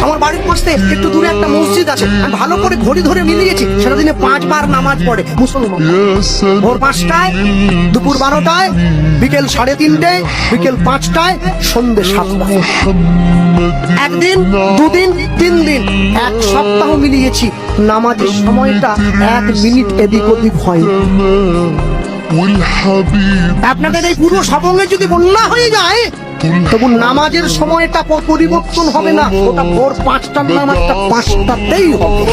আমার বাড়ির পাশ থেকে একটু দূরে একটা মসজিদ আছে, আমি ভালো করে ঘড়ি ধরে মিলিয়েছি, সেটা দিনে 5 বার নামাজ পড়ে মুসলমান। ভোর 5টায়, দুপুর 12টায়, বিকেল 3:30, বিকেল 5টায়, সন্ধ্যে 7টায়। একদিন, দুদিন, 3 দিন, 1 সপ্তাহ মিলিয়েছি, নামাজের সময়টা 1 মিনিট এদিক ওদিক হয়। আপনাদের এই পুরো সবঙ্গে যদি বন্যা হয়ে যায়, তবু নামাজের সময়টা পরিবর্তন হবে না, ওটা ভোর 5টার নামাজটা 5টাতেই হবে।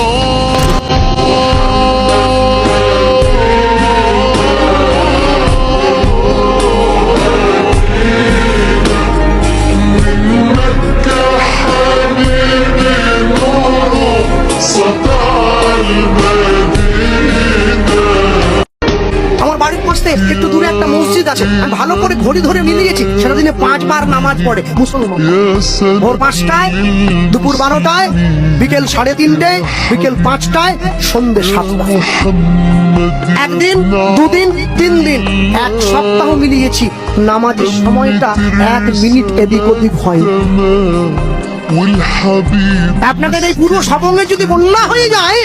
আমার বাড়ির পাশ থেকে একটু দূরে একটা মসজিদ আছে, আমি ভালো করে ঘড়ি ধরে মিলিয়েছি, সেটা দিনে 5 বার নামাজ পড়ে মুসলমান। ভোর 5টায়, দুপুর 12টায়, বিকেল 3:30, বিকেল 5টায়, সন্ধ্যে 7টায়। একদিন, দুদিন, 3 দিন, 1 সপ্তাহ মিলিয়েছি, নামাজের সময়টা 1 মিনিট এদিক ওদিক হয়। আপনাদের এই পুরো সবঙ্গে যদি বন্যা হয়ে যায়,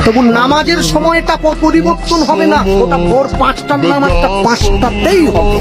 তবু নামাজের সময়টা পরিবর্তন হবে না, ওটা ভোর 5টার নামাজটা 5টাতেই হবে।